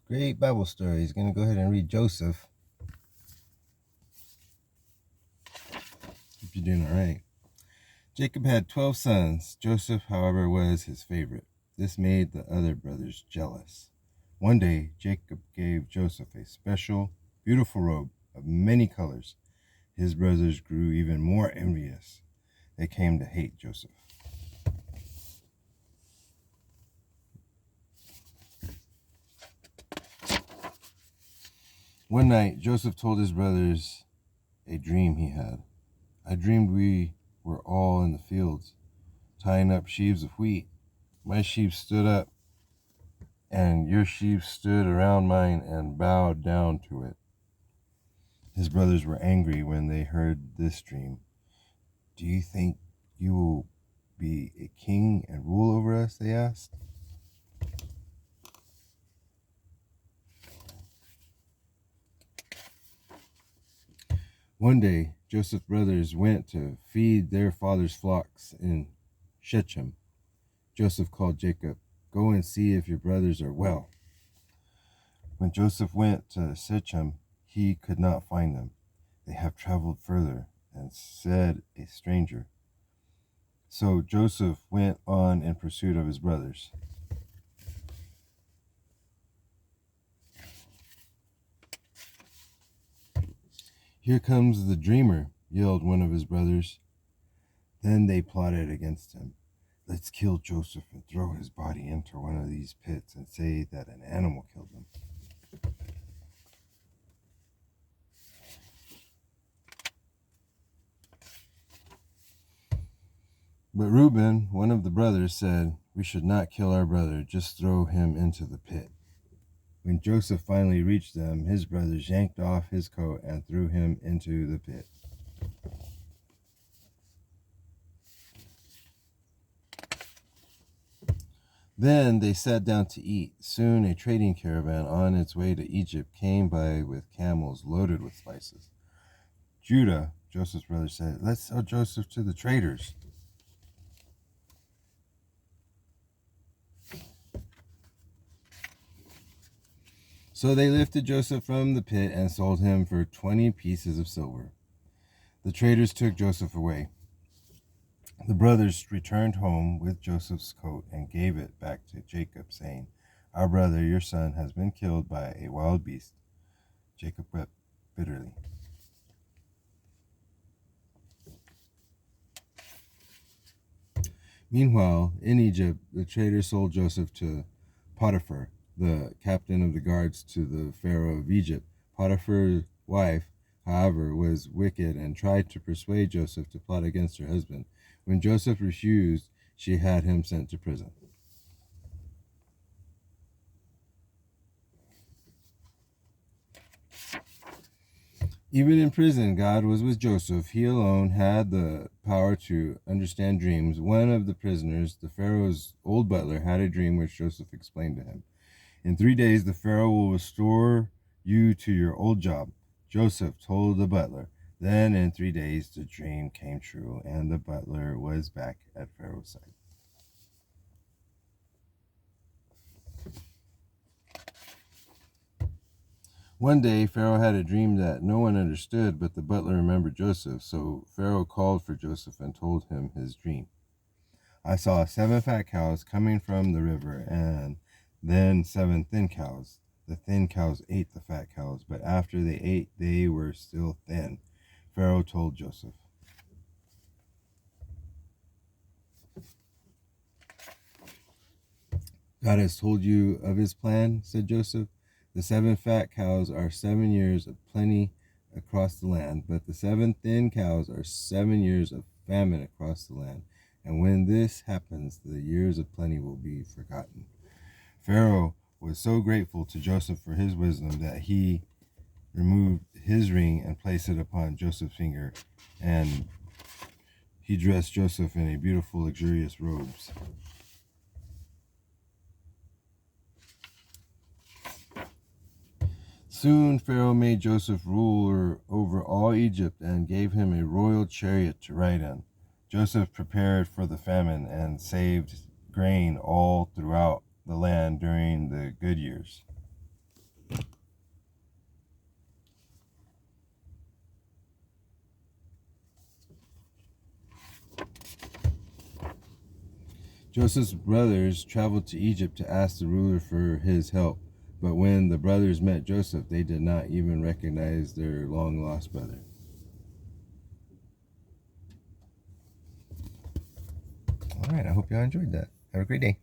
Great Bible story. He's going to go ahead and read Joseph. Hope you're doing all right. Jacob had 12 sons. Joseph, however, was his favorite. This made the other brothers jealous. One day, Jacob gave Joseph a special, beautiful robe of many colors. His brothers grew even more envious. They came to hate Joseph. One night, Joseph told his brothers a dream he had. I dreamed we were all in the fields, tying up sheaves of wheat. My sheaves stood up, and your sheaves stood around mine and bowed down to it. His brothers were angry when they heard this dream. Do you think you will be a king and rule over us? They asked. One day, Joseph's brothers went to feed their father's flocks in Shechem. Joseph called Jacob, "Go and see if your brothers are well." When Joseph went to Shechem, he could not find them. "They have traveled further," and said a stranger. So Joseph went on in pursuit of his brothers. "Here comes the dreamer," yelled one of his brothers. Then they plotted against him. "Let's kill Joseph and throw his body into one of these pits and say that an animal killed him." But Reuben, one of the brothers, said, "We should not kill our brother, just throw him into the pit." When Joseph finally reached them, his brothers yanked off his coat and threw him into the pit. Then they sat down to eat. Soon a trading caravan on its way to Egypt came by with camels loaded with spices. Judah, Joseph's brother, said, "Let's sell Joseph to the traders." So they lifted Joseph from the pit and sold him for 20 pieces of silver. The traders took Joseph away. The brothers returned home with Joseph's coat and gave it back to Jacob, saying, "Our brother, your son, has been killed by a wild beast." Jacob wept bitterly. Meanwhile, in Egypt, the traders sold Joseph to Potiphar, the captain of the guards to the Pharaoh of Egypt. Potiphar's wife, however, was wicked and tried to persuade Joseph to plot against her husband. When Joseph refused, she had him sent to prison. Even in prison, God was with Joseph. He alone had the power to understand dreams. One of the prisoners, the Pharaoh's old butler, had a dream which Joseph explained to him. "In 3 days, the Pharaoh will restore you to your old job," Joseph told the butler. Then in 3 days, the dream came true, and the butler was back at Pharaoh's side. One day, Pharaoh had a dream that no one understood, but the butler remembered Joseph. So Pharaoh called for Joseph and told him his dream. "I saw 7 fat cows coming from the river, and then 7 thin cows. The thin cows ate the fat cows, but after they ate, they were still thin." Pharaoh told Joseph. "God has told you of his plan," said Joseph. "The 7 fat cows are 7 years of plenty across the land, but the 7 thin cows are 7 years of famine across the land. And when this happens, the years of plenty will be forgotten." Pharaoh was so grateful to Joseph for his wisdom that he removed his ring and placed it upon Joseph's finger, and he dressed Joseph in a beautiful, luxurious robes. Soon Pharaoh made Joseph ruler over all Egypt and gave him a royal chariot to ride in. Joseph prepared for the famine and saved grain all throughout the land during the good years. Joseph's brothers traveled to Egypt to ask the ruler for his help. But when the brothers met Joseph, they did not even recognize their long-lost brother. All right, I hope y'all enjoyed that. Have a great day.